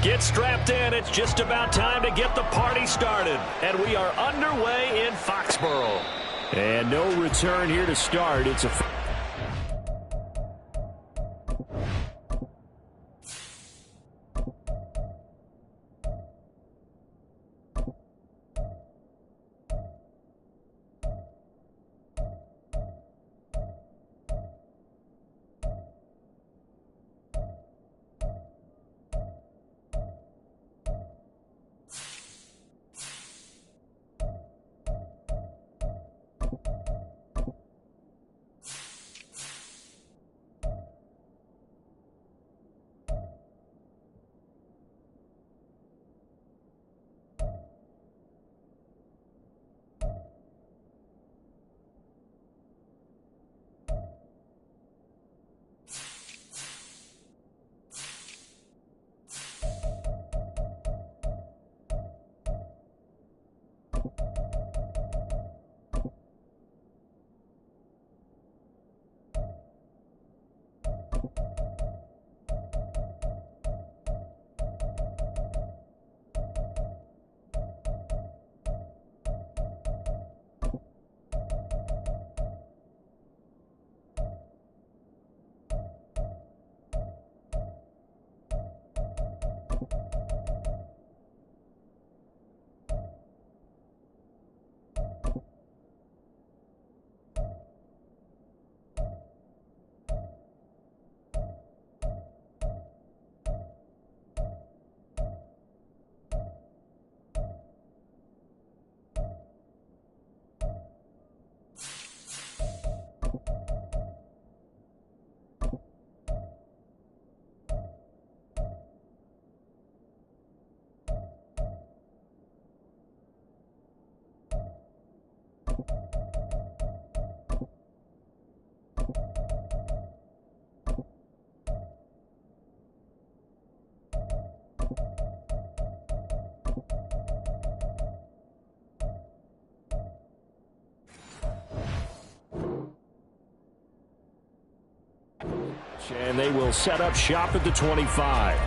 Get strapped in. It's just about time to get the party started. And we are underway in Foxborough. And no return here to start. It's a... And they will set up shop at the 25.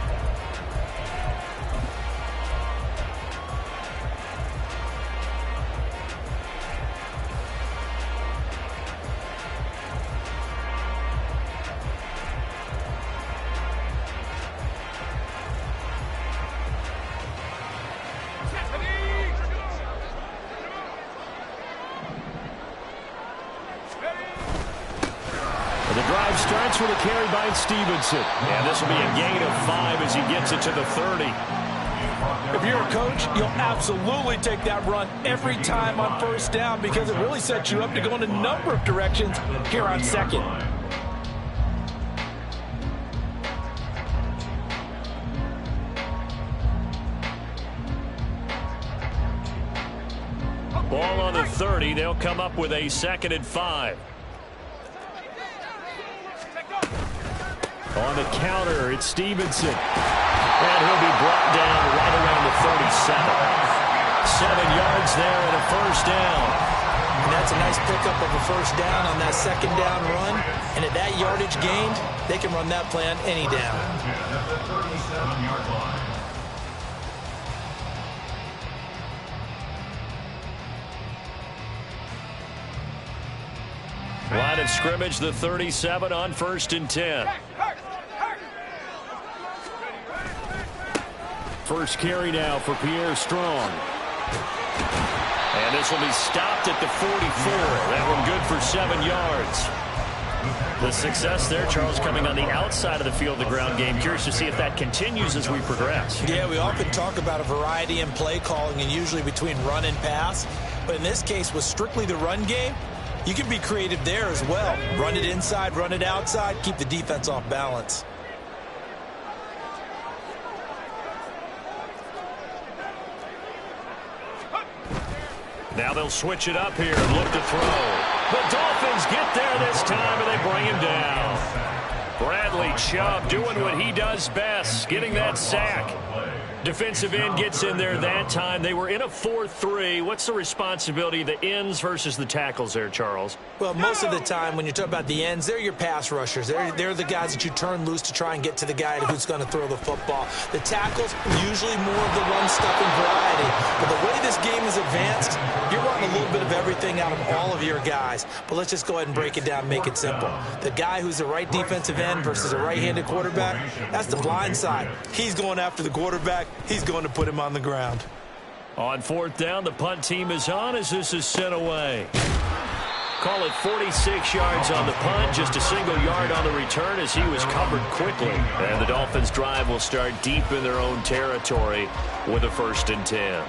Starts with a carry by Stevenson. And this will be a gain of 5 as he gets it to the 30. If you're a coach, you'll absolutely take that run every time on first down because it really sets you up to go in a number of directions here on second. Ball on the 30. They'll come up with a 2nd and 5. On the counter, it's Stevenson. And he'll be brought down right around the 37. 7 yards there and a first down. And that's a nice pickup of a first down on that 2nd down run. And at that yardage gained, they can run that play on any down. Line of scrimmage, the 37 on 1st and 10. First carry now for Pierre Strong. And this will be stopped at the 44. That one good for 7 yards. The success there, Charles, coming on the outside of the field, the ground game. Curious to see if that continues as we progress. Yeah, we often talk about a variety in play calling and usually between run and pass. But in this case, with strictly the run game, you can be creative there as well. Run it inside, run it outside, keep the defense off balance. Now they'll switch it up here and look to throw. The Dolphins get there this time, and they bring him down. Bradley Chubb doing what he does best, getting that sack. Defensive end gets in there that time. They were in a 4-3. What's the responsibility of the ends versus the tackles there, Charles? Well, most of the time when you talk about the ends, they're your pass rushers. They're the guys that you turn loose to try and get to the guy who's going to throw the football. The tackles, usually more of the run-stuffing variety. But the way this game is advanced, you're wanting a little bit of everything out of all of your guys. But let's just go ahead and break it down and make it simple. The guy who's the right defensive end versus a right-handed quarterback, that's the blind side. He's going after the quarterback. He's going to put him on the ground. On 4th down, the punt team is on as this is sent away. Call it 46 yards on the punt, just a single yard on the return as he was covered quickly. And the Dolphins' drive will start deep in their own territory with a 1st and 10.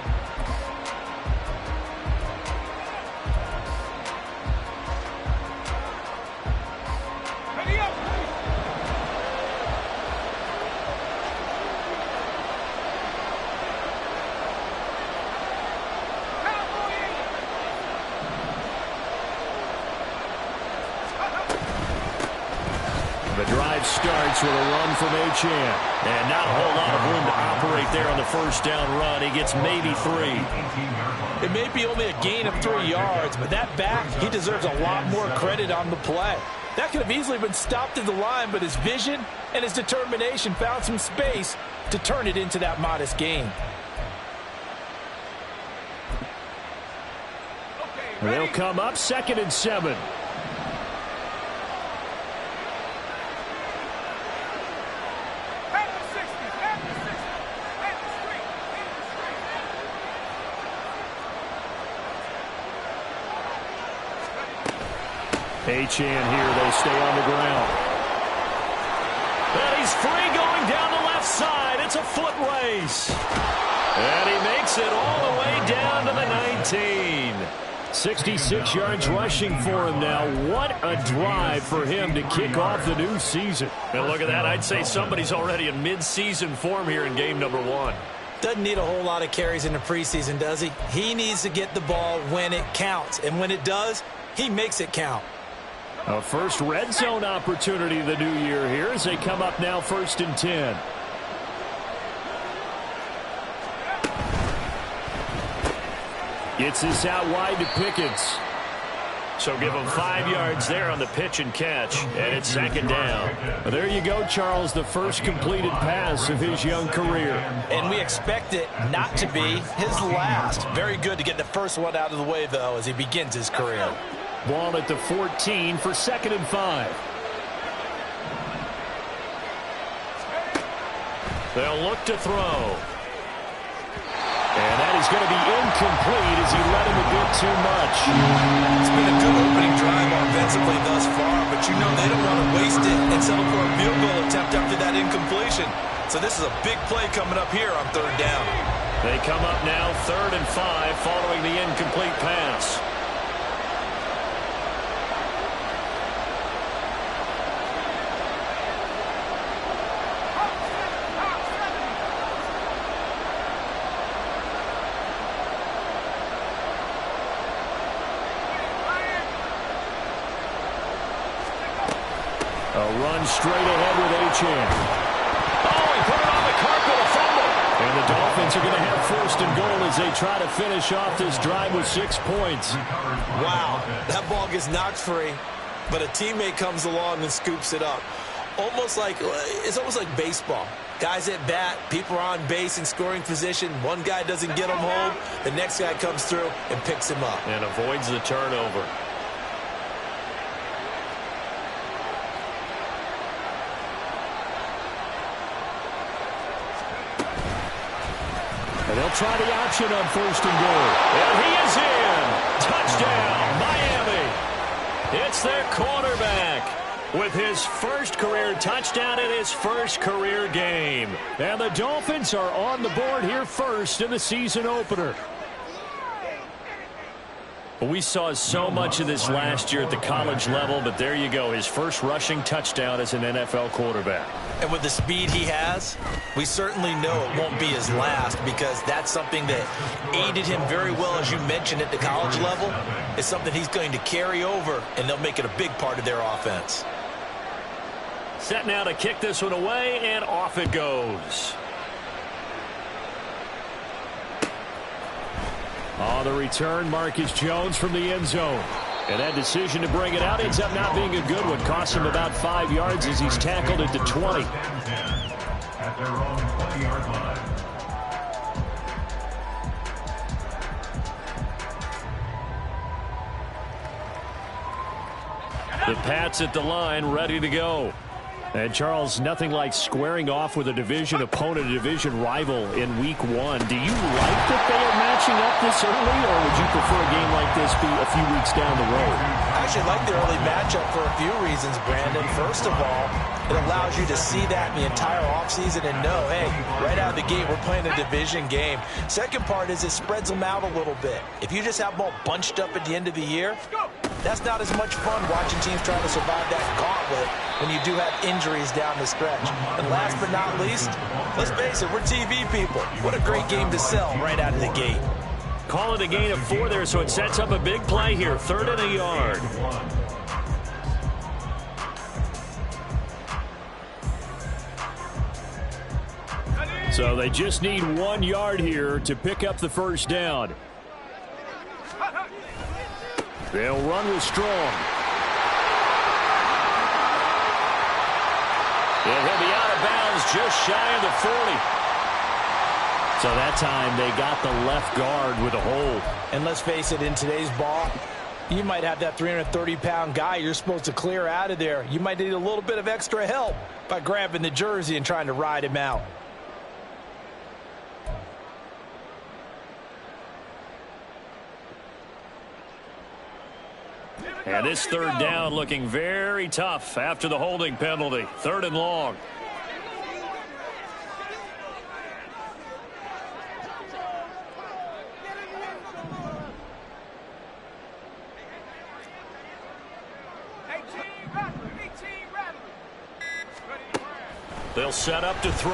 Starts with a run from Szn3, and not a whole lot of room to operate there on the 1st down run. He gets maybe 3. It may be only a gain of 3 yards, but that back, he deserves a lot more credit on the play. That could have easily been stopped at the line, but his vision and his determination found some space to turn it into that modest gain. They'll come up 2nd and 7. Szn3 here, they stay on the ground. And he's free going down the left side. It's a foot race. And he makes it all the way down to the 19. 66 yards rushing for him now. What a drive for him to kick off the new season. And look at that. I'd say somebody's already in mid-season form here in game number 1. Doesn't need a whole lot of carries in the preseason, does he? He needs to get the ball when it counts. And when it does, he makes it count. A first red zone opportunity the new year here as they come up now 1st and 10. Gets this out wide to Pickens. So give him 5 yards there on the pitch and catch, and it's 2nd down. Well, there you go, Charles, the first completed pass of his young career. And we expect it not to be his last. Very good to get the first one out of the way, though, as he begins his career. Ball at the 14 for 2nd and 5. They'll look to throw. And that is going to be incomplete as he let him a bit too much. It's been a good opening drive offensively thus far, but you know they don't want to waste it and settle for a field goal attempt after that incompletion. So this is a big play coming up here on 3rd down. They come up now 3rd and 5 following the incomplete pass. A run straight ahead with Szn3. Oh, he put it on the carpet, a fumble. And the Dolphins are going to have 1st and goal as they try to finish off this drive with 6 points. Wow, that ball gets knocked free, but a teammate comes along and scoops it up. It's almost like baseball. Guys at bat, people are on base in scoring position. One guy doesn't get him home, the next guy comes through and picks him up. And avoids the turnover. And they'll try the option on 1st and goal. And he is in. Touchdown, Miami. It's their quarterback with his first career touchdown in his first career game. And the Dolphins are on the board here first in the season opener. We saw so much of this last year at the college level, but there you go, his first rushing touchdown as an NFL quarterback. And with the speed he has, we certainly know it won't be his last, because that's something that aided him very well, as you mentioned, at the college level. It's something he's going to carry over, and they'll make it a big part of their offense. Set now to kick this one away, and off it goes. On the return, Marcus Jones from the end zone. And that decision to bring it out ends up not being a good one. Cost him about 5 yards as he's tackled at the 20. At their own 20-yard line. The Pats at the line, ready to go. And, Charles, nothing like squaring off with a division opponent, a division rival in Week 1. Do you like that they are matching up this early, or would you prefer a game like this be a few weeks down the road? I actually like the early matchup for a few reasons, Brandon. First of all, it allows you to see that in the entire offseason and know, hey, right out of the gate, we're playing a division game. Second part is it spreads them out a little bit. If you just have them all bunched up at the end of the year, that's not as much fun watching teams trying to survive that gauntlet when you do have injuries down the stretch. And last but not least, let's face it, we're TV people. What a great game to sell right out of the gate. Call it a gain of 4 there, so it sets up a big play here. 3rd and a yard. So they just need 1 yard here to pick up the first down. They'll run with Strong. And he'll be out of bounds just shy of the 40. So that time they got the left guard with a hold. And let's face it, in today's ball, you might have that 330-pound guy you're supposed to clear out of there. You might need a little bit of extra help by grabbing the jersey and trying to ride him out. And this 3rd down looking very tough after the holding penalty. 3rd and long. They'll set up to throw.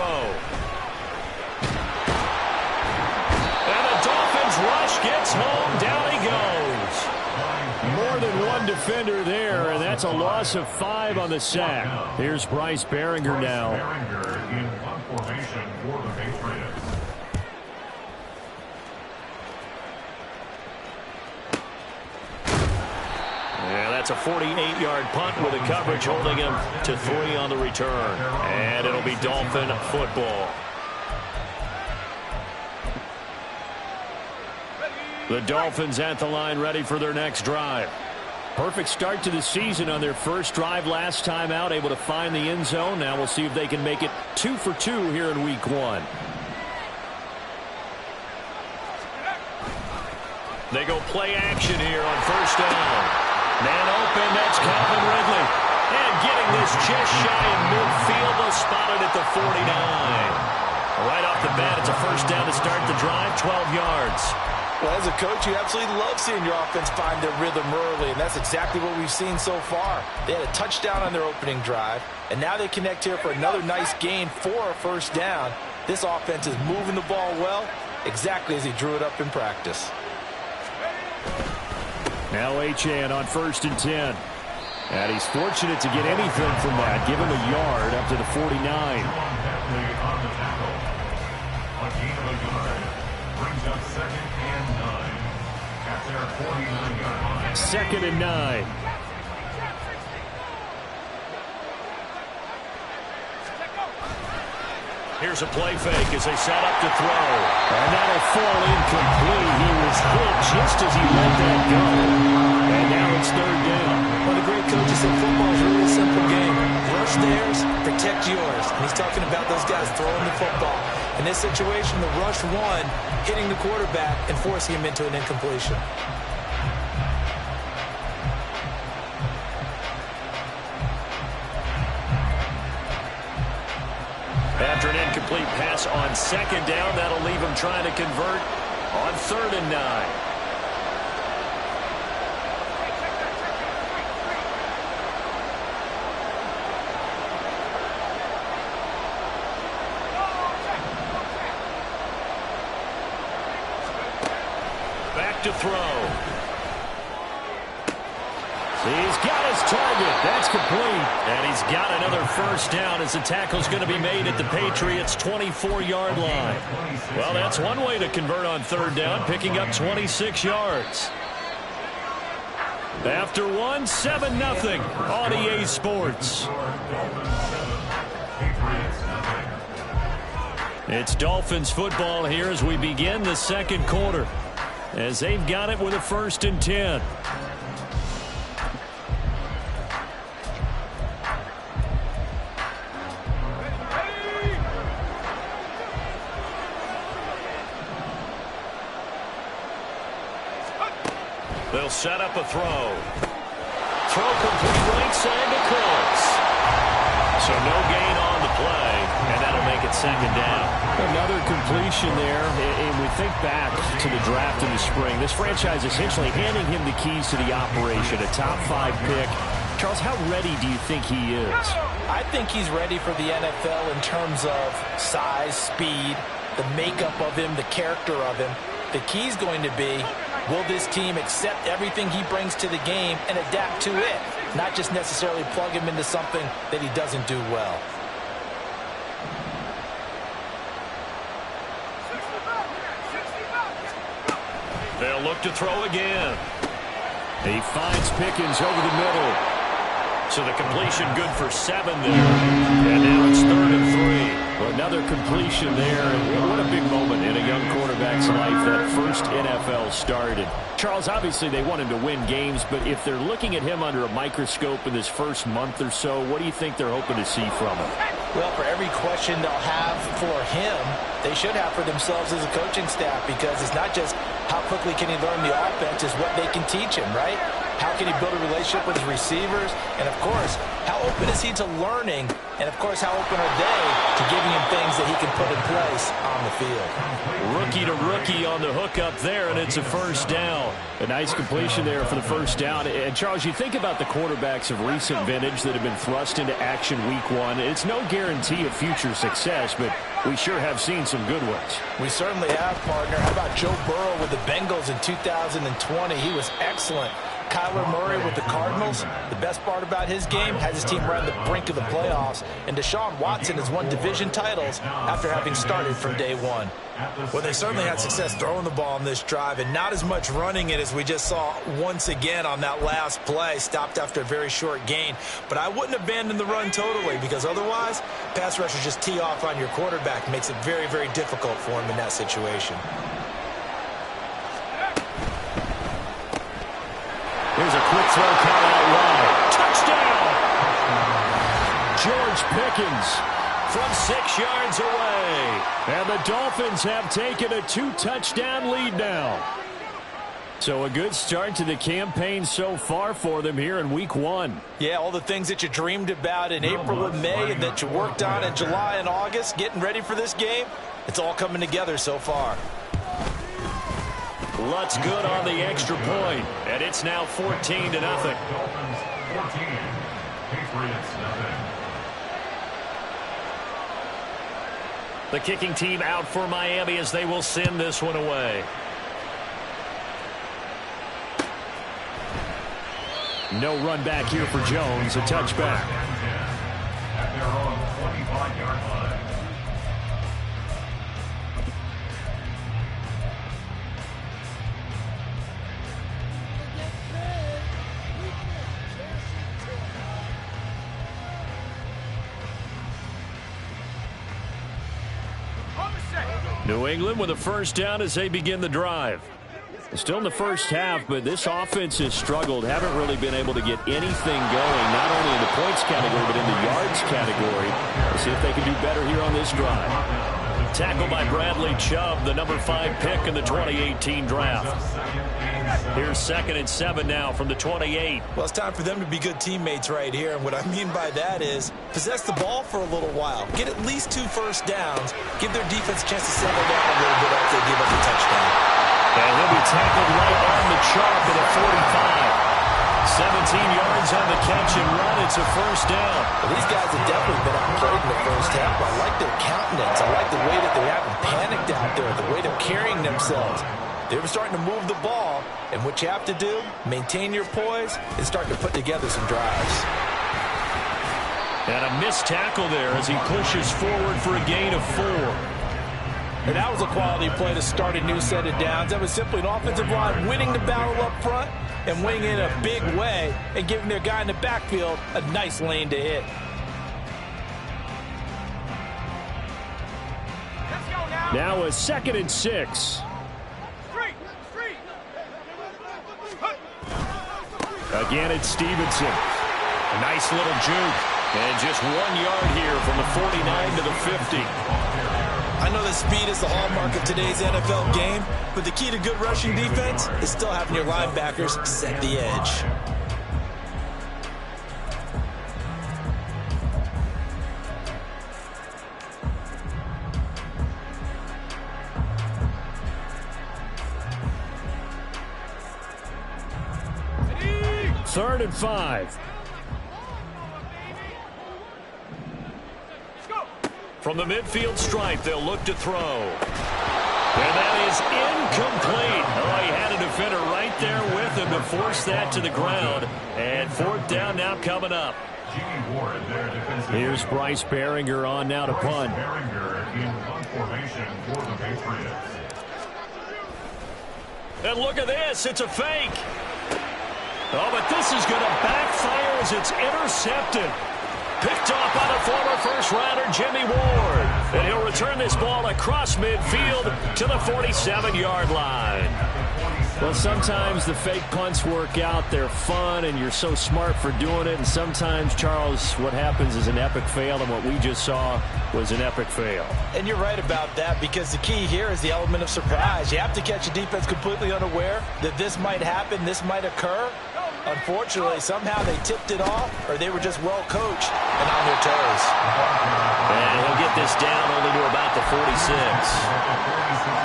And the Dolphins rush gets home. Down he goes. More than one defender there, and that's a loss of 5 on the sack. Here's Bryce Behringer now. Behringer in punt formation for the Patriots. Yeah, that's a 48-yard punt with a coverage holding him to 3 on the return. And it'll be Dolphin football. The Dolphins at the line, ready for their next drive. Perfect start to the season on their first drive last time out, able to find the end zone. Now we'll see if they can make it 2 for 2 here in Week 1. They go play action here on first down. Man open, that's Calvin Ridley. And getting this just shy of midfield, they'll spot it at the 49. Right off the bat, it's a first down to start the drive, 12 yards. Well, as a coach, you absolutely love seeing your offense find their rhythm early, and that's exactly what we've seen so far. They had a touchdown on their opening drive, and now they connect here for another nice gain for a first down. This offense is moving the ball well, exactly as he drew it up in practice. Now Achane on 1st and 10. And he's fortunate to get anything from that. Give him a yard up to the 49. Second and 9. Here's a play fake as they set up to throw. And that'll fall incomplete. He was hit just as he let that go. And now it's 3rd down. One of the great coaches said football is really a simple game. Rush theirs, protect yours. And he's talking about those guys throwing the football. In this situation, the rush won, hitting the quarterback and forcing him into an incompletion. After an incomplete pass on 2nd down, that'll leave him trying to convert on 3rd and 9. Back to throw. He's got his target. That's complete. And he's got another first down as the tackle's going to be made at the Patriots' 24-yard line. Well, that's one way to convert on third down, picking up 26 yards. After one, 7-0 on EA Sports. It's Dolphins football here as we begin the second quarter, as they've got it with a 1st and 10. They'll set up a throw. Throw complete right side to Close. So no gain on the play, and that'll make it 2nd down. Another completion there, and we think back to the draft in the spring. This franchise essentially handing him the keys to the operation, a top 5 pick. Charles, how ready do you think he is? I think he's ready for the NFL in terms of size, speed, the makeup of him, the character of him. The key's going to be, will this team accept everything he brings to the game and adapt to it? Not just necessarily plug him into something that he doesn't do well. They'll look to throw again. He finds Pickens over the middle. So the completion good for 7 there. And now it's 3rd and 3. Well, another completion there. And what a big moment in a young quarterback's life, that first NFL start. And Charles, obviously they want him to win games, but if they're looking at him under a microscope in this first month or so, what do you think they're hoping to see from him? Well, for every question they'll have for him, they should have for themselves as a coaching staff, because it's not just how quickly can he learn the offense, it's what they can teach him, right? How can he build a relationship with his receivers? And, of course, how open is he to learning? And, of course, how open are they to giving him things that he can put in place on the field? Rookie to rookie on the hook up there, and it's a 1st down. A nice completion there for the 1st down. And, Charles, you think about the quarterbacks of recent vintage that have been thrust into action week 1. It's no guarantee of future success, but we sure have seen some good ones. We certainly have, partner. How about Joe Burrow with the Bengals in 2020? He was excellent. Kyler Murray with the Cardinals. The best part about his game, has his team right on the brink of the playoffs. And Deshaun Watson has won division titles after having started from day 1. Well, they certainly had success throwing the ball on this drive, and not as much running it as we just saw once again on that last play. Stopped after a very short gain. But I wouldn't abandon the run totally, because otherwise, pass rushers just tee off on your quarterback. Makes it very, very difficult for him in that situation. Here's a quick throw caught out wide. Touchdown! George Pickens from 6 yards away. And the Dolphins have taken a 2-touchdown lead now. So a good start to the campaign so far for them here in week 1. Yeah, all the things that you dreamed about in April and May and that you worked on in July and August, getting ready for this game, it's all coming together so far. Lutz good on the extra point, and it's now 14-0. Dolphins 14, Patriots 0. The kicking team out for Miami as they will send this one away. No run back here for Jones, a touchback. At their own 25-yard line. New England with a 1st down as they begin the drive. Still in the first half, but this offense has struggled. Haven't really been able to get anything going, not only in the points category, but in the yards category. We'll see if they can do better here on this drive. Tackled by Bradley Chubb, the number 5 pick in the 2018 draft. Here's 2nd and 7 now from the 28. Well, it's time for them to be good teammates right here. And what I mean by that is possess the ball for a little while. Get at least 2 first downs. Give their defense a chance to settle down a little bit after they give up a touchdown. And he'll be tackled right on the chalk at a 45. 17 yards on the catch and run. It's a 1st down. Well, these guys have definitely been outplayed in the first half. I like their countenance. I like the way that they haven't panicked out there, the way they're carrying themselves. They're starting to move the ball, and what you have to do, maintain your poise, and start to put together some drives. And a missed tackle there as he pushes forward for a gain of 4. And that was a quality play to start a new set of downs. That was simply an offensive line winning the battle up front and winning in a big way and giving their guy in the backfield a nice lane to hit. Now a 2nd and 6. Again, it's Stevenson. A nice little juke. And just 1 yard here from the 49 to the 50. I know that speed is the hallmark of today's NFL game, but the key to good rushing defense is still having your linebackers set the edge. Third and 5. From the midfield stripe, they'll look to throw. And that is incomplete. Oh, he had a defender right there with him to force that to the ground. And 4th down now coming up. Here's Bryce Behringer on now to punt. And look at this. It's a fake. Oh, but this is going to backfire as it's intercepted. Picked off by the former first-rounder Jimmy Ward. And he'll return this ball across midfield to the 47-yard line. Well, sometimes the fake punts work out. They're fun, and you're so smart for doing it. And sometimes, Charles, what happens is an epic fail, and what we just saw was an epic fail. And you're right about that, because the key here is the element of surprise. You have to catch a defense completely unaware that this might happen, this might occur. Unfortunately, somehow they tipped it off, or they were just well coached and on their toes. And he'll get this down only to about the 46.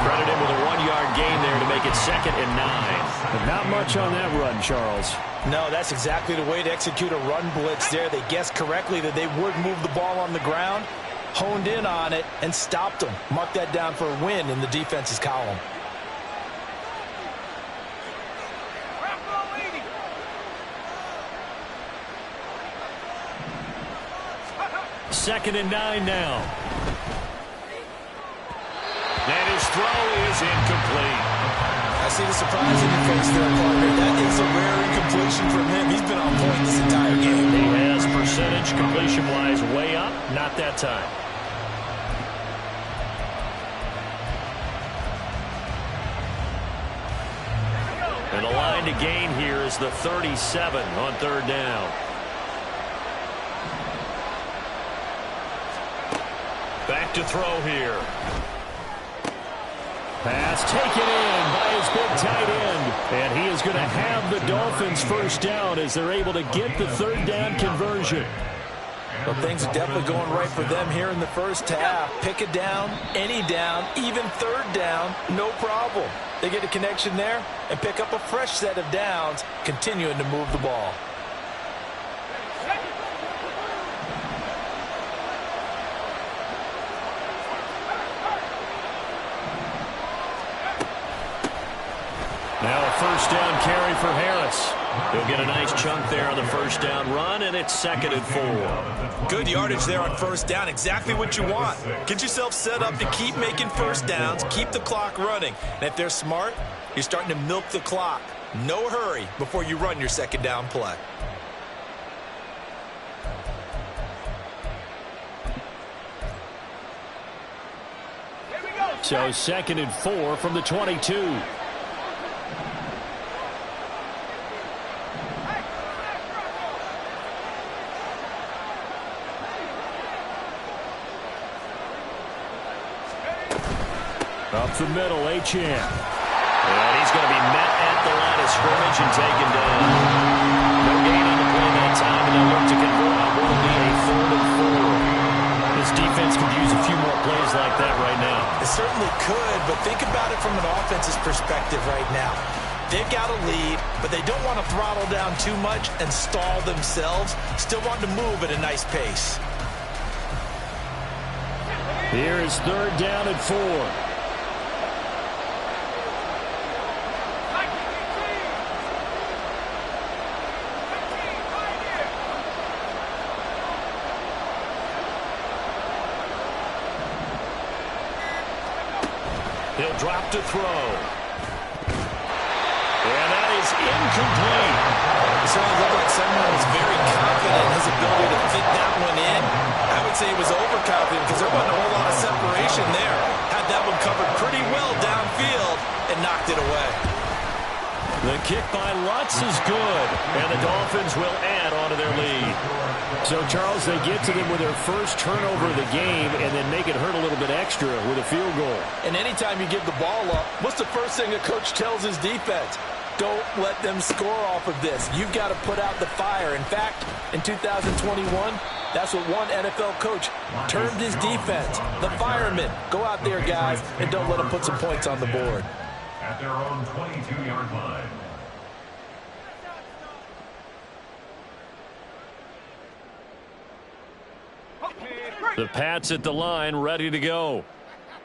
Credit him with a 1-yard gain there to make it 2nd and 9. But not much on that run, Charles. No, that's exactly the way to execute a run blitz there. They guessed correctly that they would move the ball on the ground, honed in on it, and stopped them. Mark that down for a win in the defense's column. Second and 9 now. And his throw is incomplete. I see the surprise in your face there, partner. That is a rare incompletion from him. He's been on point this entire game. He has percentage completion-wise way up. Not that time. And the line to gain here is the 37 on 3rd down. Back to throw here. Pass taken in by his big tight end. And he is going to have the Dolphins 1st down as they're able to get the 3rd down conversion. Well, things are definitely going right for them here in the first half. Pick a down, any down, even 3rd down, no problem. They get a connection there and pick up a fresh set of downs, continuing to move the ball. Now a 1st down carry for Harris. He'll get a nice chunk there on the 1st down run, and it's 2nd and 4. Good yardage there on 1st down. Exactly what you want. Get yourself set up to keep making 1st downs, keep the clock running. And if they're smart, you're starting to milk the clock. No hurry before you run your 2nd down play. So 2nd and 4 from the 22. Up the middle, Achane. And he's going to be met at the line of scrimmage and taken down. No gain on the play that time, and they'll look to convert on what will be a 3rd and 4. This defense could use a few more plays like that right now. It certainly could, but think about it from an offense's perspective right now. They've got a lead, but they don't want to throttle down too much and stall themselves. Still want to move at a nice pace. Here is 3rd down and 4. He'll drop to throw. And that is incomplete. It certainly looked like someone was very confident in his ability to fit that one in. I would say he was overconfident because there wasn't a whole lot of separation there. Had that one covered pretty well downfield and knocked it away. The kick by Lutz is good, and the Dolphins will add on to their lead. So, Charles, they get to them with their first turnover of the game and then make it hurt a little bit extra with a field goal. And anytime you give the ball up, what's the first thing a coach tells his defense? Don't let them score off of this. You've got to put out the fire. In fact, in 2021, that's what one NFL coach termed his defense. The firemen. Go out there, guys, and don't let them put some points on the board. At their own 22-yard line. The Pats at the line, ready to go.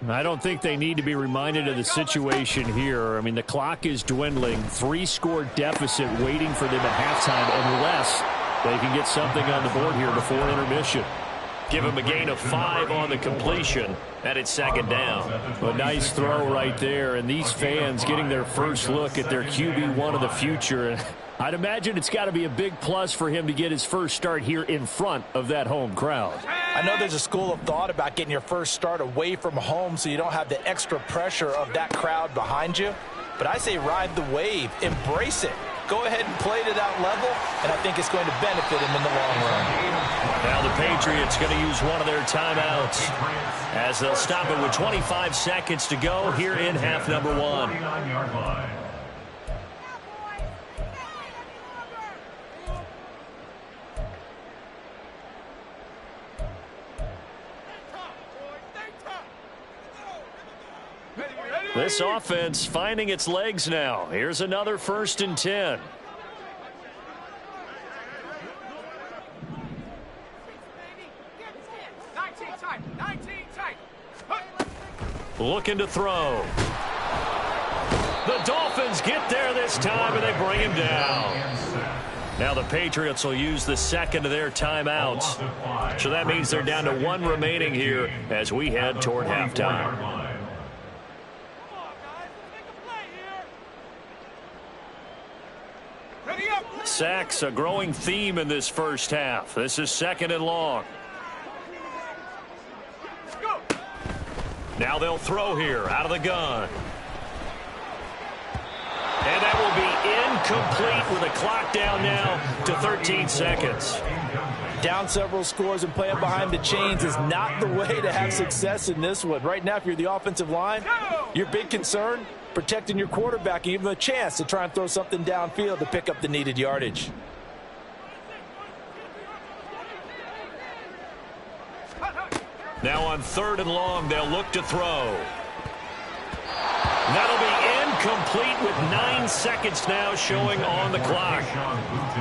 I don't think they need to be reminded of the situation here. I mean, the clock is dwindling. 3-score deficit waiting for them at halftime unless they can get something on the board here before intermission. Give him a gain of 5 on the completion, and it's second down. A nice throw right there, and these fans getting their first look at their QB1 of the future. I'd imagine it's got to be a big plus for him to get his first start here in front of that home crowd. I know there's a school of thought about getting your first start away from home so you don't have the extra pressure of that crowd behind you. But I say ride the wave. Embrace it. Go ahead and play to that level, and I think it's going to benefit him in the long run. Now the Patriots going to use one of their timeouts as they'll stop it with 25 seconds to go here in half number 1. 29-yard line. This offense finding its legs now. Here's another 1st and 10. Looking to throw. The Dolphins get there this time, and they bring him down. Now the Patriots will use the second of their timeouts. So that means they're down to 1 remaining here as we head toward halftime. Sacks, a growing theme in this first half. This is 2nd and long. Now they'll throw here out of the gun. And that will be incomplete with a clock down now to 13 seconds. Down several scores and playing behind the chains is not the way to have success in this one. Right now, if you're the offensive line, your big concern, protecting your quarterback and give him a chance to try and throw something downfield to pick up the needed yardage. Now on 3rd and long, they'll look to throw. That'll be incomplete with 9 seconds now showing on the clock.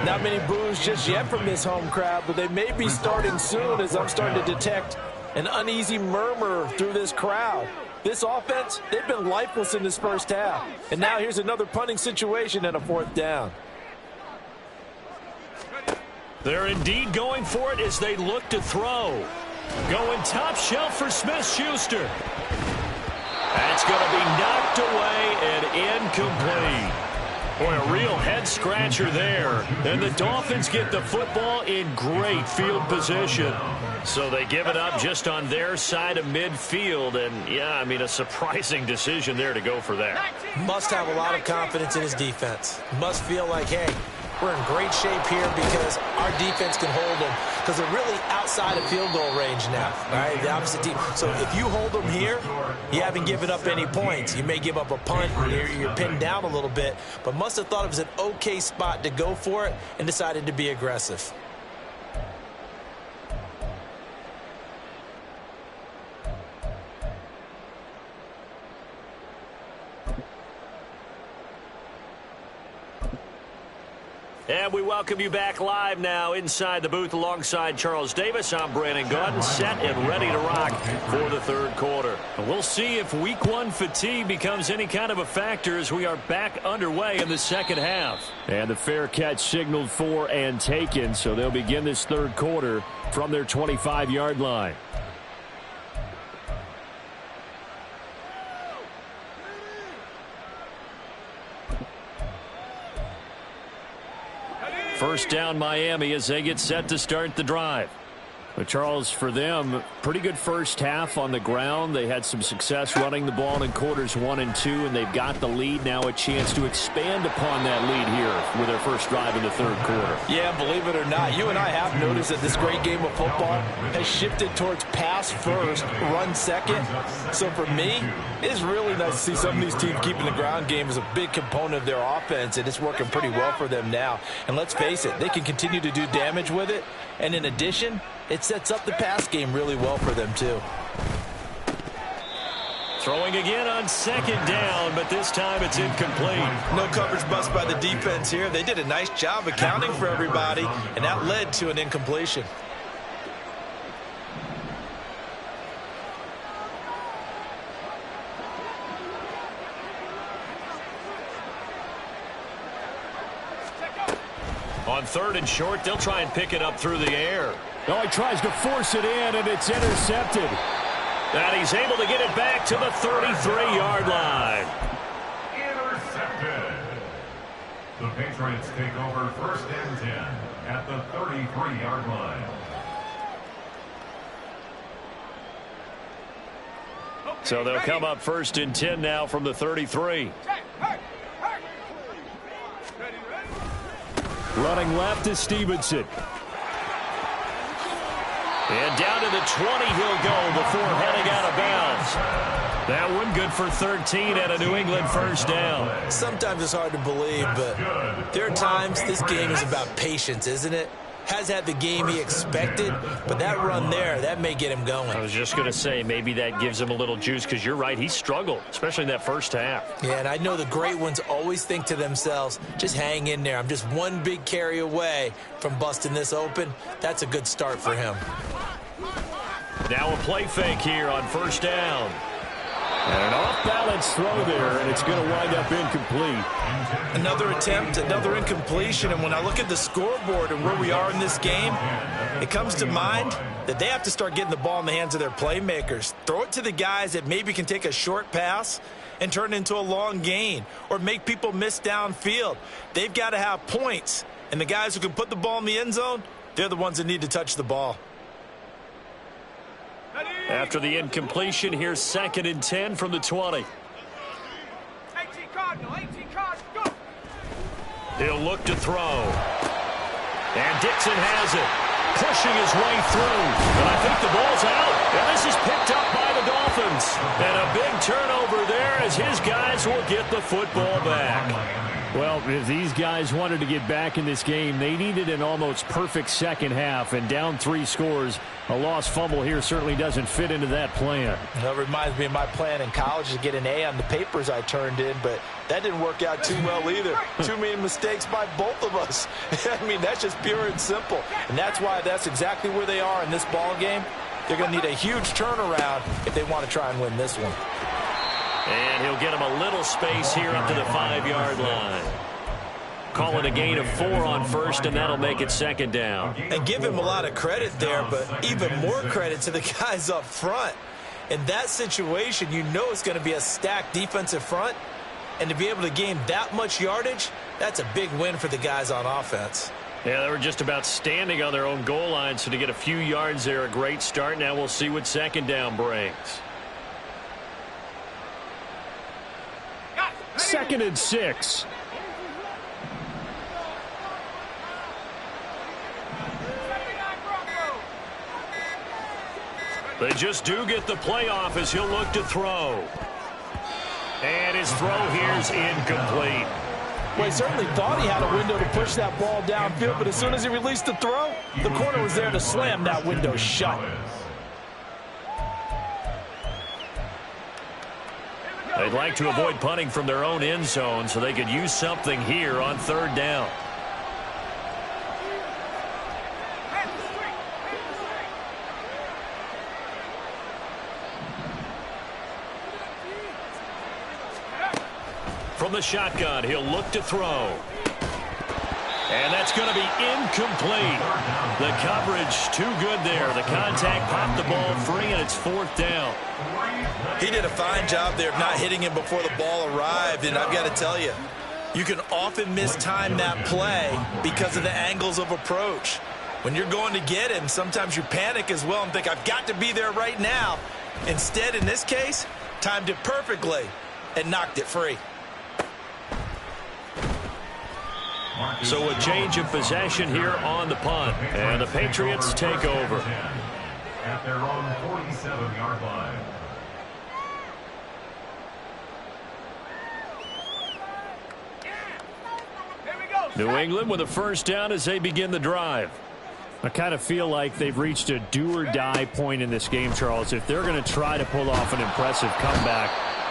Not many boos just yet from this home crowd, but they may be starting soon as I'm starting to detect an uneasy murmur through this crowd. This offense, they've been lifeless in this first half. And now here's another punting situation and a 4th down. They're indeed going for it as they look to throw. Going top shelf for Smith-Schuster. That's going to be knocked away and incomplete. Boy, a real head-scratcher there. And the Dolphins get the football in great field position. So they give it up just on their side of midfield. And, yeah, I mean, a surprising decision there to go for that. Must have a lot of confidence in his defense. Must feel like, hey, we're in great shape here because our defense can hold them. Because they're really outside of field goal range now. All right, the opposite team. So if you hold them here, you haven't given up any points. You may give up a punt. You're pinned down a little bit. But must have thought it was an okay spot to go for it and decided to be aggressive. And we welcome you back live now inside the booth alongside Charles Davis. I'm Brandon Gaudin, set and ready to rock for the 3rd quarter. We'll see if week 1 fatigue becomes any kind of a factor as we are back underway in the 2nd half. And the fair catch signaled for and taken, so they'll begin this 3rd quarter from their 25-yard line. First down Miami as they get set to start the drive. But Charles, for them, pretty good first half on the ground. They had some success running the ball in quarters 1 and 2, and they've got the lead. Now a chance to expand upon that lead here with their first drive in the third quarter. Yeah, believe it or not, you and I have noticed that this great game of football has shifted towards pass first, run second. So for me, it's really nice to see some of these teams keeping the ground game as a big component of their offense, and it's working pretty well for them now. And let's face it, they can continue to do damage with it. And in addition, it sets up the pass game really well for them, too. Throwing again on second down, but this time it's incomplete. No coverage bust by the defense here. They did a nice job accounting for everybody, and that led to an incompletion. On third and short, they'll try and pick it up through the air. Oh, he tries to force it in, and it's intercepted. And he's able to get it back to the 33-yard line. Intercepted. The Patriots take over first and 10 at the 33-yard line. So they'll come up first and 10 now from the 33. Running left is Stevenson. And down to the 20 he'll go before heading out of bounds. That one good for 13 at a New England first down. Sometimes it's hard to believe, but there are times this game is about patience, isn't it? Has had the game he expected, but that run there, that may get him going. I was just going to say, maybe that gives him a little juice, because you're right, he struggled, especially in that first half. Yeah, and I know the great ones always think to themselves, just hang in there. I'm just one big carry away from busting this open. That's a good start for him. Now a play fake here on first down. And an off-balance throw there, and it's going to wind up incomplete. Another attempt, another incompletion, and when I look at the scoreboard and where we are in this game, it comes to mind that they have to start getting the ball in the hands of their playmakers. Throw it to the guys that maybe can take a short pass and turn it into a long gain or make people miss downfield. They've got to have points, and the guys who can put the ball in the end zone, they're the ones that need to touch the ball. After the incompletion, here's second and 10 from the 20. 18 Cardinal, go! He'll look to throw. And Dixon has it, pushing his way through. And I think the ball's out. And this is picked up by the Dolphins. And a big turnover there as his guys will get the football back. Well, if these guys wanted to get back in this game, they needed an almost perfect second half, and down 3 scores. A lost fumble here certainly doesn't fit into that plan. That reminds me of my plan in college to get an A on the papers I turned in, but that didn't work out too well either. Too many mistakes by both of us. I mean, that's just pure and simple. And that's why that's exactly where they are in this ball game. They're going to need a huge turnaround if they want to try and win this one. And he'll get him a little space here up to the 5-yard line. Call it a gain of 4 on first, and that'll make it second down. And give him a lot of credit there, but even more credit to the guys up front. In that situation, you know it's going to be a stacked defensive front, and to be able to gain that much yardage, that's a big win for the guys on offense. Yeah, they were just about standing on their own goal line, so to get a few yards there, a great start. Now we'll see what second down brings. Second and 6. They just do get the playoff as he'll look to throw. And his throw here's incomplete. Well, he certainly thought he had a window to push that ball downfield, but as soon as he released the throw, the corner was there to slam that window shut. They'd like to avoid punting from their own end zone so they could use something here on third down. From the shotgun, he'll look to throw. And that's going to be incomplete. The coverage too good there. The contact popped the ball free, and it's fourth down. He did a fine job there of not hitting him before the ball arrived, and I've got to tell you, You can often mistime that play because of the angles of approach. When you're going to get him, sometimes you panic as well and think, I've got to be there right now. Instead, in this case, timed it perfectly and knocked it free. So a change of possession here on the punt, and the Patriots take over. At their own 47-yard line. New England with a first down as they begin the drive. I kind of feel like they've reached a do-or-die point in this game, Charles. If they're going to try to pull off an impressive comeback,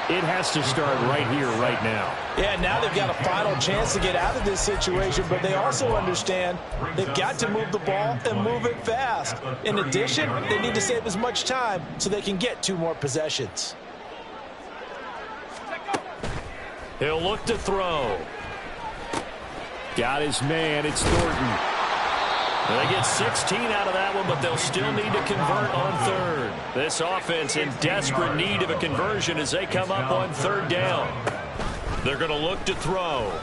it has to start right here, right now. Yeah, now they've got a final chance to get out of this situation, but they also understand they've got to move the ball and move it fast. In addition, they need to save as much time so they can get 2 more possessions. He'll look to throw. Got his man. It's Thornton. They get 16 out of that one, but they'll still need to convert on third. This offense in desperate need of a conversion as they come up on third down. They're going to look to throw.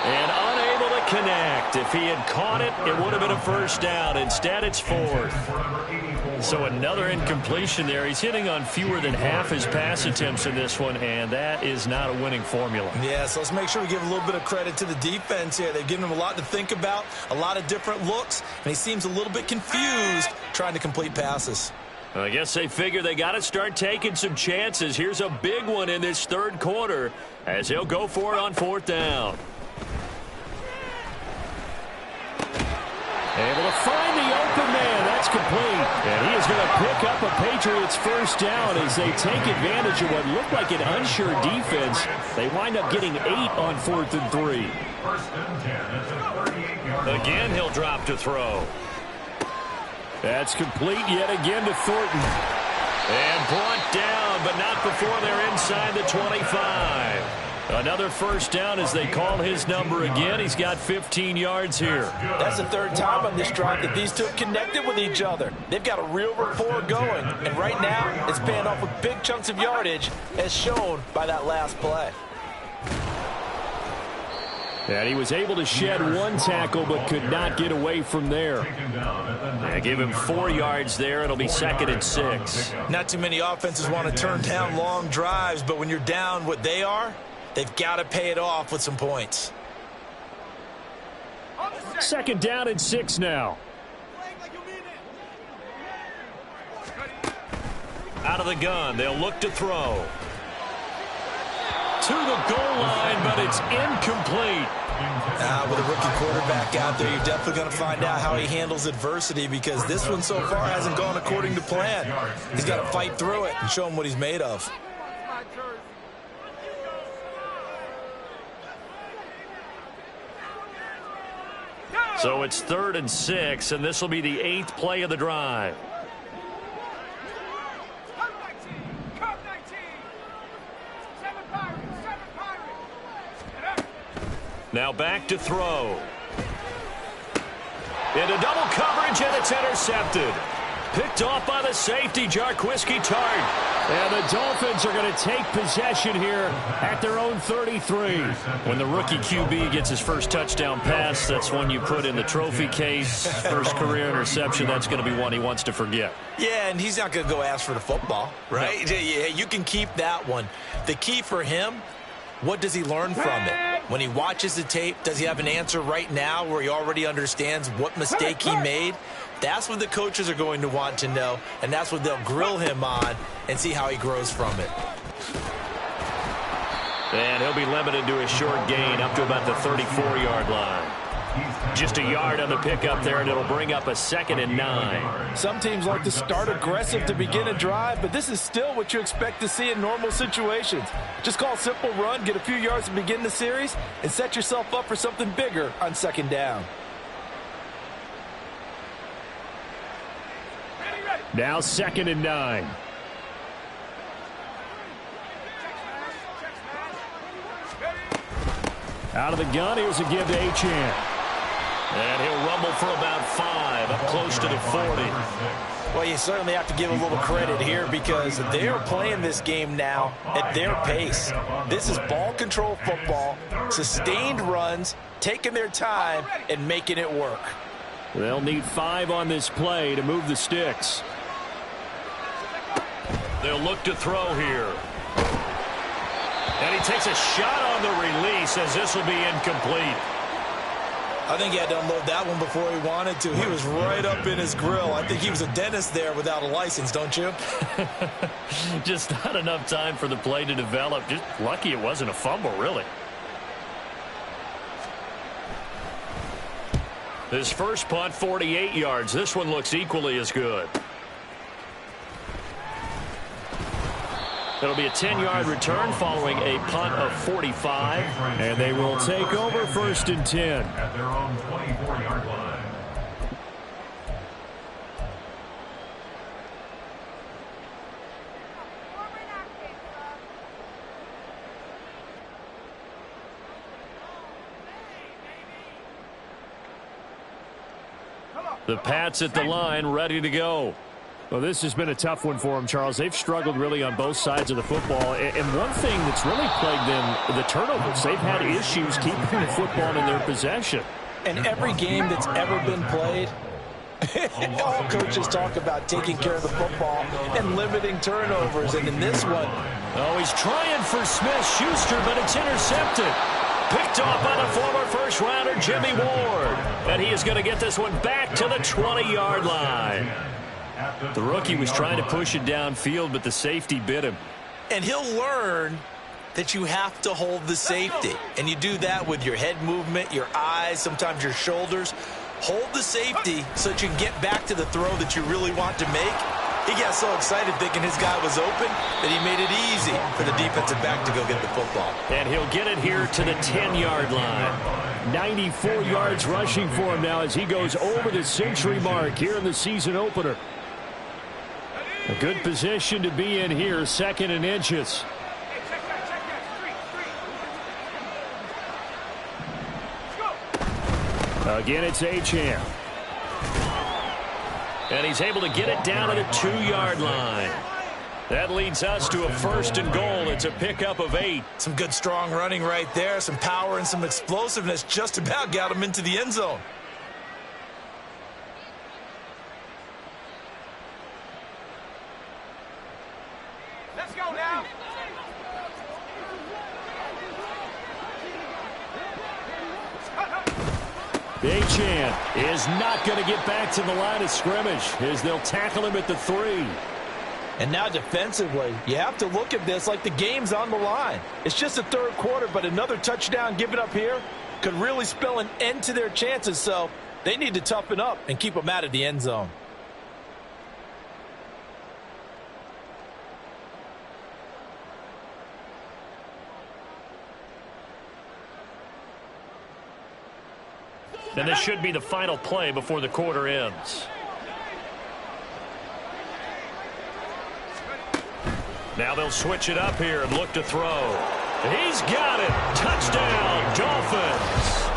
And unable to connect. If he had caught it, it would have been a first down. Instead, it's 4th. So another incompletion there. He's hitting on fewer than half his pass attempts in this one, and that is not a winning formula. Yeah, so let's make sure we give a little bit of credit to the defense here. They've given him a lot to think about, a lot of different looks, and he seems a little bit confused trying to complete passes. I guess they figure they got to start taking some chances. Here's a big one in this third quarter as he'll go for it on 4th down. Able to find the open man. That's complete. And he is going to pick up a Patriots first down as they take advantage of what looked like an unsure defense. They wind up getting 8 on 4th and 3. First and 10 at the 38-yard line. Again, he'll drop to throw. That's complete yet again to Thornton. And brought down, but not before they're inside the 25. Another first down as they call his number again. He's got 15 yards here. That's the 3rd time on this drive that these 2 have connected with each other. They've got a real rapport going. And right now, it's paying off with big chunks of yardage, as shown by that last play. And he was able to shed 1 tackle, but could not get away from there. I give him 4 yards there. It'll be 2nd and 6. Not too many offenses want to turn down long drives, but when you're down what they are, they've got to pay it off with some points. 2nd down and 6 now. Out of the gun, they'll look to throw. To the goal line, but it's incomplete. With a rookie quarterback out there, you're definitely going to find out how he handles adversity, because this one so far hasn't gone according to plan. He's got to fight through it and show him what he's made of. So it's 3rd and 6, and this will be the 8th play of the drive. Now back to throw. Into double coverage, and it's intercepted. Picked off by the safety, Jarquiski Tart. And the Dolphins are going to take possession here at their own 33. When the rookie QB gets his first touchdown pass, that's one you put in the trophy case. First career interception, that's going to be one he wants to forget. Yeah, and he's not going to go ask for the football, right? No. Yeah, you can keep that one. The key for him, what does he learn from it? When he watches the tape, does he have an answer right now where he already understands what mistake he made? That's what the coaches are going to want to know, and that's what they'll grill him on and see how he grows from it. And he'll be limited to a short gain up to about the 34-yard line. Just a yard on the pickup there, and it'll bring up a 2nd and 9. Some teams like to start aggressive to begin a drive, but this is still what you expect to see in normal situations. Just call a simple run, get a few yards to begin the series, and set yourself up for something bigger on 2nd down. Now 2nd and 9. Out of the gun, here's a give to Achane. And he'll rumble for about 5, up close to the 40. Well, you certainly have to give a little credit here because they are playing this game now at their pace. This is ball control football, sustained runs, taking their time, and making it work. They'll need 5 on this play to move the sticks. They'll look to throw here. And he takes a shot on the release as this will be incomplete. I think he had to unload that one before he wanted to. He was right up in his grill. I think he was a dentist there without a license, don't you? Just not enough time for the play to develop. Just lucky it wasn't a fumble, really. His first punt, 48 yards. This one looks equally as good. It'll be a 10-yard return following a punt of 45. And they will take over 1st and 10. At their own 24-yard line. The Pats at the line, ready to go. Well, this has been a tough one for them, Charles. They've struggled really on both sides of the football. And one thing that's really plagued them, the turnovers. They've had issues keeping the football in their possession. And every game that's ever been played, all coaches talk about taking care of the football and limiting turnovers. And in this one, oh, he's trying for Smith-Schuster, but it's intercepted. Picked off by the former first-rounder Jimmy Ward. And he is going to get this one back to the 20-yard line. The rookie was trying to push it downfield, but the safety bit him. and he'll learn that you have to hold the safety. And you do that with your head movement, your eyes, sometimes your shoulders. Hold the safety so that you can get back to the throw that you really want to make. He got so excited thinking his guy was open that he made it easy for the defensive back to go get the football. And he'll get it here to the 10-yard line. 94 yards rushing for him now as he goes over the century mark here in the season opener. A good position to be in here, second and inches. Again, it's Achane. And he's able to get it down to the 2-yard line. That leads us to a first and goal. It's a pickup of 8. Some good strong running right there. Some power and some explosiveness just about got him into the end zone. Let's go now. Achane is not going to get back to the line of scrimmage as they'll tackle him at the 3. And now defensively, you have to look at this like the game's on the line. It's just the third quarter, but another touchdown given up here could really spell an end to their chances. So they need to toughen up and keep them out of the end zone. And this should be the final play before the quarter ends. Now they'll switch it up here and look to throw. He's got it. Touchdown, Dolphins.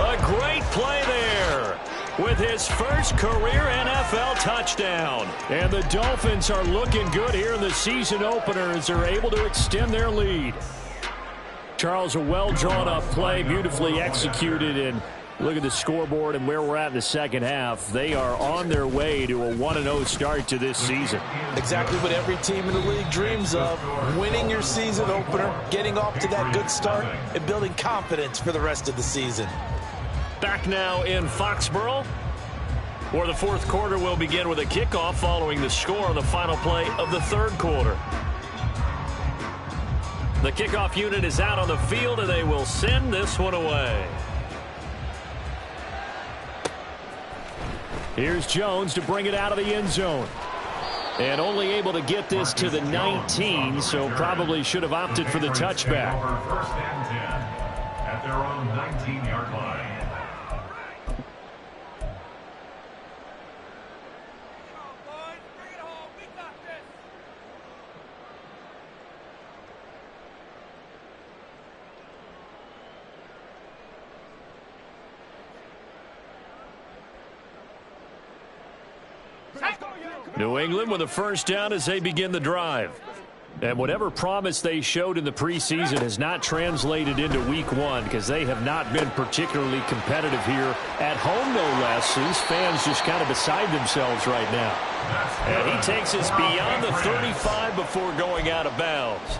A great play there with his first career NFL touchdown. And the Dolphins are looking good here in the season opener as they're able to extend their lead. Charles, a well-drawn-up play, beautifully executed, and look at the scoreboard and where we're at in the second half. They are on their way to a 1-0 start to this season. Exactly what every team in the league dreams of, winning your season opener, getting off to that good start, and building confidence for the rest of the season. Back now in Foxborough, where the fourth quarter will begin with a kickoff following the score on the final play of the third quarter. The kickoff unit is out on the field, and they will send this one away. Here's Jones to bring it out of the end zone. And only able to get this to the 19, so probably should have opted for the touchback. First and 10 at their own 19-yard line. New England with a first down as they begin the drive. And whatever promise they showed in the preseason has not translated into week one because they have not been particularly competitive here at home, no less. These fans just kind of beside themselves right now. And he takes us beyond the 35 before going out of bounds.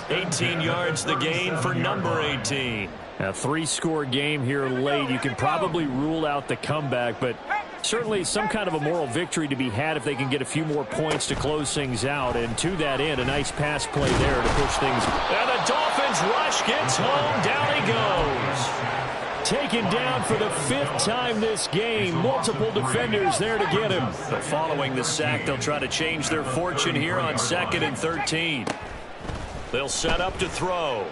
18 yards the gain for number 18. A three-score game here late. You can probably rule out the comeback, but certainly some kind of a moral victory to be had if they can get a few more points to close things out. And to that end, a nice pass play there to push things. And the Dolphins rush gets home. Down he goes. Taken down for the fifth time this game. Multiple defenders there to get him. But following the sack, they'll try to change their fortune here on 2nd and 13. They'll set up to throw.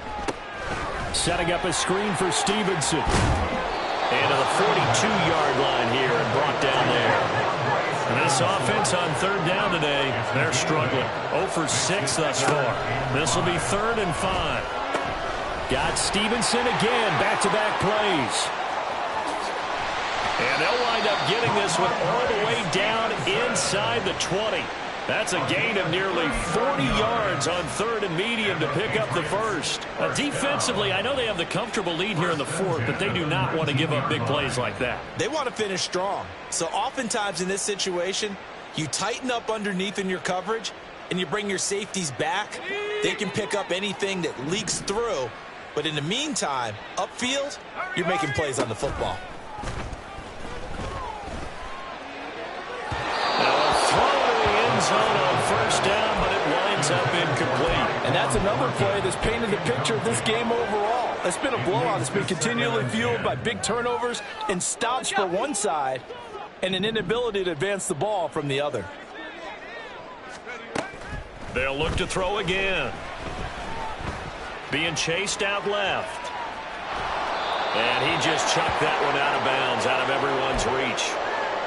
Setting up a screen for Stevenson. And to the 42-yard line here and brought down there. And this offense on 3rd down today, they're struggling. 0 for 6 thus far. This will be 3rd and 5. Got Stevenson again, back-to-back plays. And they'll wind up getting this one all the way down inside the 20. That's a gain of nearly 40 yards on 3rd and medium to pick up the first. Defensively, I know they have the comfortable lead here in the 4th, but they do not want to give up big plays like that. They want to finish strong. So oftentimes in this situation, you tighten up underneath in your coverage, and you bring your safeties back. They can pick up anything that leaks through. But in the meantime, upfield, you're making plays on the football. Zone on 1st down, but it winds up incomplete. And that's another play that's painted the picture of this game overall. It's been a blowout. It's been continually fueled by big turnovers and stops for one side and an inability to advance the ball from the other. They'll look to throw again. Being chased out left. And he just chucked that one out of bounds, out of everyone's reach.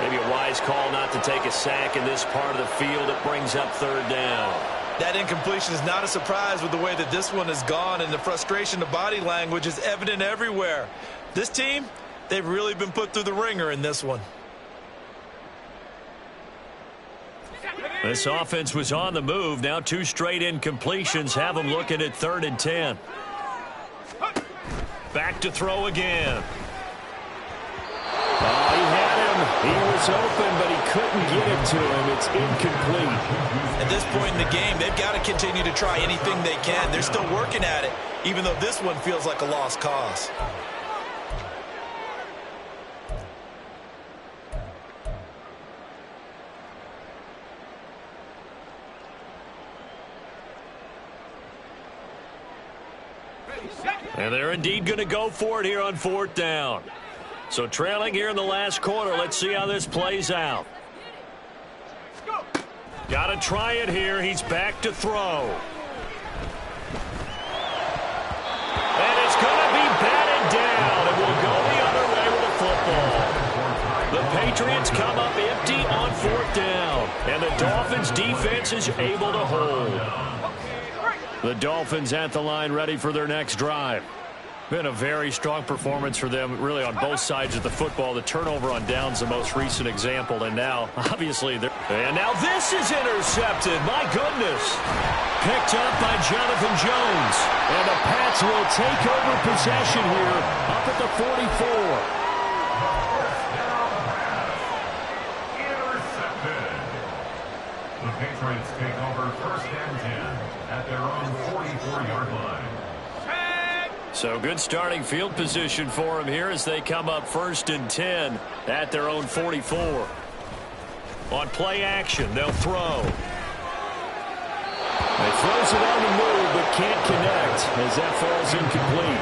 Maybe a wise call not to take a sack in this part of the field. It brings up 3rd down. That incompletion is not a surprise with the way that this one has gone, and the frustration, the body language is evident everywhere. This team, they've really been put through the ringer in this one. This offense was on the move. Now 2 straight incompletions have them looking at 3rd and 10. Back to throw again. Oh, he had him. He was open, but he couldn't get it to him. It's incomplete. At this point in the game, they've got to continue to try anything they can. They're still working at it, even though this one feels like a lost cause. And they're indeed going to go for it here on 4th down. So trailing here in the last quarter. Let's see how this plays out. Got to try it here. He's back to throw. And it's going to be batted down. And we'll go the other way with the football. The Patriots come up empty on 4th down. And the Dolphins defense is able to hold. The Dolphins at the line ready for their next drive. Been a very strong performance for them, really, on both sides of the football. The turnover on downs, the most recent example, and now, obviously, and now this is intercepted. My goodness. Picked up by Jonathan Jones. And the Pats will take over possession here up at the 44. Intercepted. The Patriots take over 1st and 10 at their own 44-yard line. So good starting field position for them here as they come up 1st and 10 at their own 44. On play action, they'll throw. He throws it on the move but can't connect as that falls incomplete.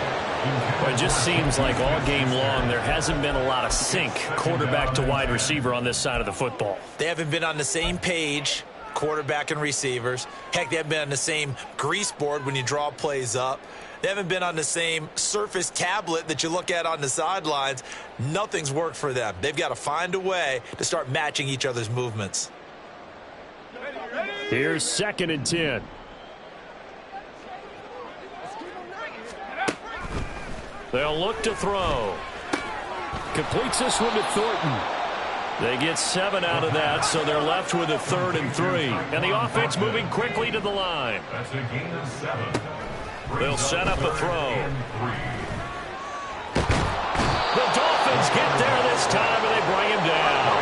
Well, it just seems like all game long there hasn't been a lot of sync quarterback to wide receiver on this side of the football. They haven't been on the same page, quarterback and receivers. Heck, they haven't been on the same grease board when you draw plays up. They haven't been on the same Surface tablet that you look at on the sidelines. Nothing's worked for them. They've got to find a way to start matching each other's movements. Here's 2nd and 10. They'll look to throw. Completes this one to Thornton. They get 7 out of that, so they're left with a 3rd and 3. And the offense moving quickly to the line. That's a gain of 7. They'll set up a throw. The Dolphins get there this time, and they bring him down.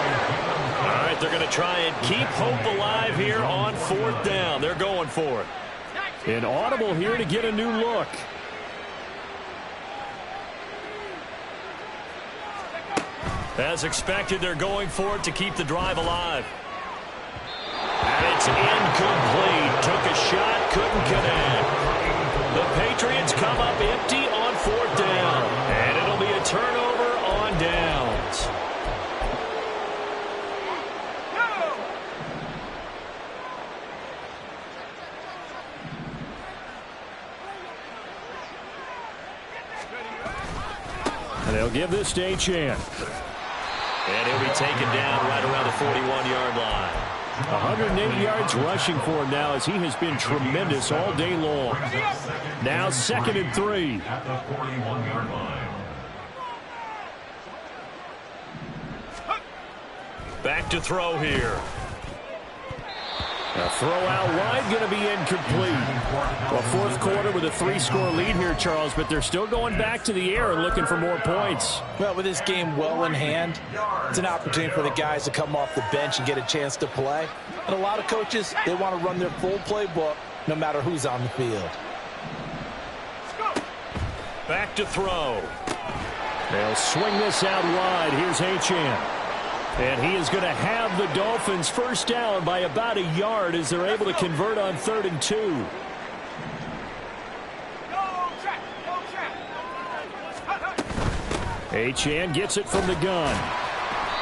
All right, they're going to try and keep hope alive here on 4th down. They're going for it. An audible here to get a new look. As expected, they're going for it to keep the drive alive. And it's incomplete. Took a shot, couldn't connect. The Patriots come up empty on 4th down. And it'll be a turnover on downs. And they'll give this to Achane. And he'll be taken down right around the 41-yard line. 108 yards rushing for him now as he has been tremendous all day long. Now 2nd and 3. At the 41-yard line. Back to throw here. A throw out wide going to be incomplete. Well, 4th quarter with a 3-score lead here, Charles, but they're still going back to the air and looking for more points. Well, with this game well in hand, it's an opportunity for the guys to come off the bench and get a chance to play. And a lot of coaches, they want to run their full playbook no matter who's on the field. Back to throw. They'll swing this out wide. Here's Achane. And he is going to have the Dolphins first down by about a yard as they're able to convert on 3rd and 2. Achane gets it from the gun.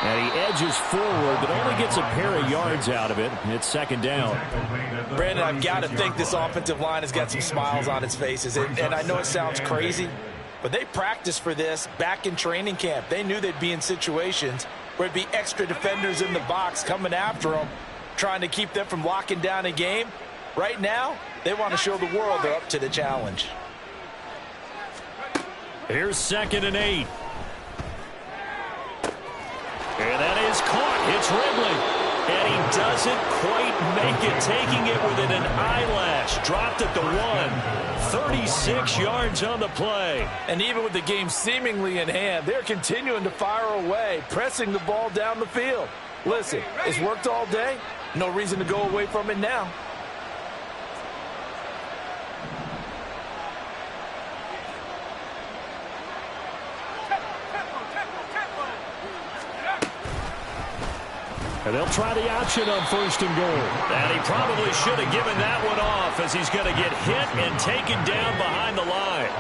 And he edges forward, but only gets a pair of yards out of it. It's 2nd down. Brandon, I've got to think this offensive line has got some smiles on its faces. And I know it sounds crazy, but they practiced for this back in training camp. They knew they'd be in situations where it'd be extra defenders in the box coming after them, trying to keep them from locking down a game. Right now, they want to show the world they're up to the challenge. Here's 2nd and 8. And that is caught. It's Ridley. And he doesn't quite make it, taking it within an eyelash. Dropped at the 1. 36 yards on the play. And even with the game seemingly in hand, they're continuing to fire away, pressing the ball down the field. Listen, it's worked all day. No reason to go away from it now. And they'll try the option on 1st and goal. And he probably should have given that one off as he's going to get hit and taken down behind the line.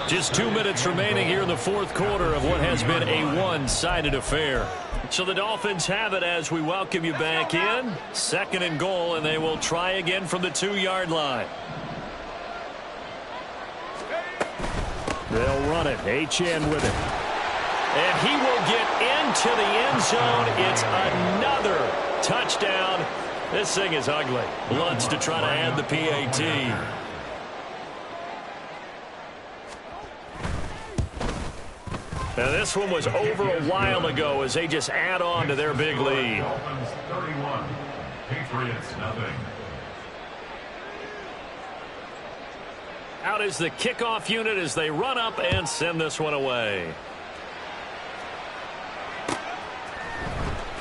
Just 2 minutes remaining here in the 4th quarter of what has been a one-sided affair. So the Dolphins have it as we welcome you back in. 2nd and goal, and they will try again from the 2-yard line. They'll run it. Achane with it. And he will get into the end zone. It's another touchdown. This thing is ugly. Lutz to try to add the PAT. Now this one was over a while ago as they just add on to their big lead. Dolphins 31, Patriots nothing. Out is the kickoff unit as they run up and send this one away.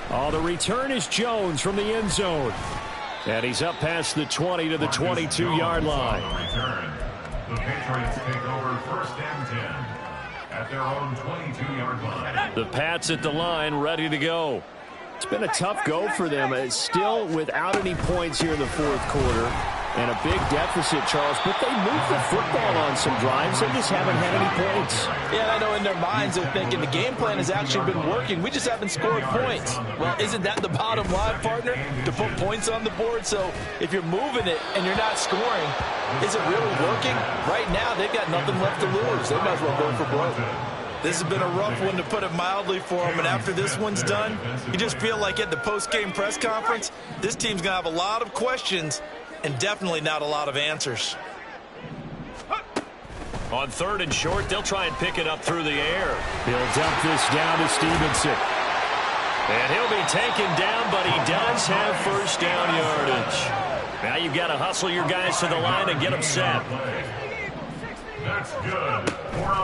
Oh, the return is Jones from the end zone. And he's up past the 20 to the 22-yard line. Return. The Patriots take over 1st and 10 at their own 22-yard line. The Pats at the line, ready to go. It's been a tough go for them. It's still without any points here in the 4th quarter. And a big deficit, Charles. But they moved the football on some drives. They just haven't had any points. Yeah, I know in their minds they're thinking the game plan has actually been working. We just haven't scored points. Well, isn't that the bottom line, partner? To put points on the board? So if you're moving it and you're not scoring, is it really working? Right now, they've got nothing left to lose. They might as well go for broke. This has been a rough one, to put it mildly, for them. And after this one's done, you just feel like at the post-game press conference, this team's going to have a lot of questions and definitely not a lot of answers. On 3rd and short, they'll try and pick it up through the air. He'll dump this down to Stevenson. And he'll be taken down, but he does have first down yardage. Now you've got to hustle your guys to the line and get them set. That's good.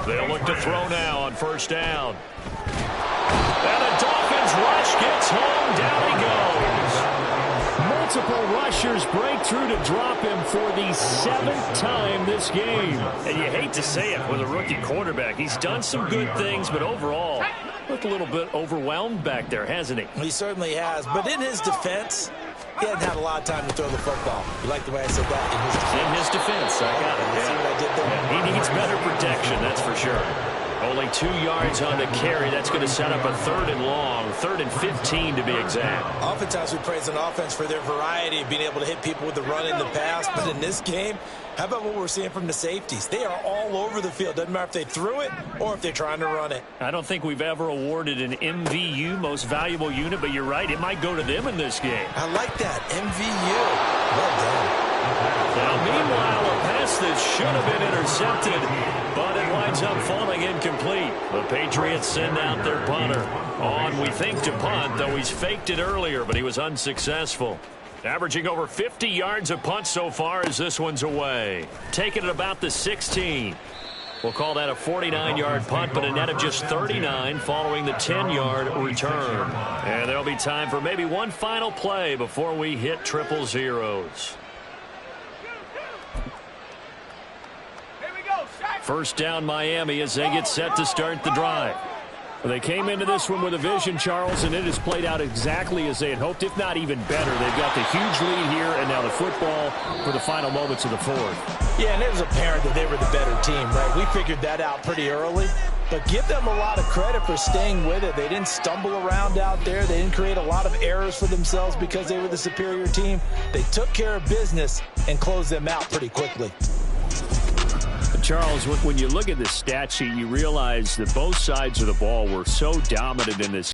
They'll look to throw now on first down. And the Dolphins rush gets home. Down he goes. Multiple rushers break through to drop him for the 7th time this game. And you hate to say it with a rookie quarterback. He's done some good things, but overall, looked a little bit overwhelmed back there, hasn't he? He certainly has. But in his defense, he hadn't had a lot of time to throw the football. You like the way I said that? In his defense, I got it. See what I did there? Yeah, he needs better protection, that's for sure. Only 2 yards on the carry. That's going to set up a 3rd and long, 3rd and 15 to be exact. Oftentimes we praise an offense for their variety of being able to hit people with the run in the pass. But in this game, how about what we're seeing from the safeties? They are all over the field. Doesn't matter if they threw it or if they're trying to run it. I don't think we've ever awarded an MVU, most valuable unit, but you're right. It might go to them in this game. I like that. MVU. Well done. Now, meanwhile, a pass that should have been intercepted, but it winds up falling incomplete. The Patriots send out their punter. On, we think, to punt, though he's faked it earlier, but he was unsuccessful. Averaging over 50 yards a punt so far as this one's away. Taking it about the 16. We'll call that a 49-yard punt, but a net of just 39 following the 10-yard return. And there'll be time for maybe one final play before we hit triple zeros. First down Miami as they get set to start the drive. Well, they came into this one with a vision, Charles, and it has played out exactly as they had hoped, if not even better. They've got the huge lead here and now the football for the final moments of the 4th. Yeah, and it was apparent that they were the better team, right? We figured that out pretty early. But give them a lot of credit for staying with it. They didn't stumble around out there. They didn't create a lot of errors for themselves because they were the superior team. They took care of business and closed them out pretty quickly. Charles, when you look at the stat sheet, you realize that both sides of the ball were so dominant in this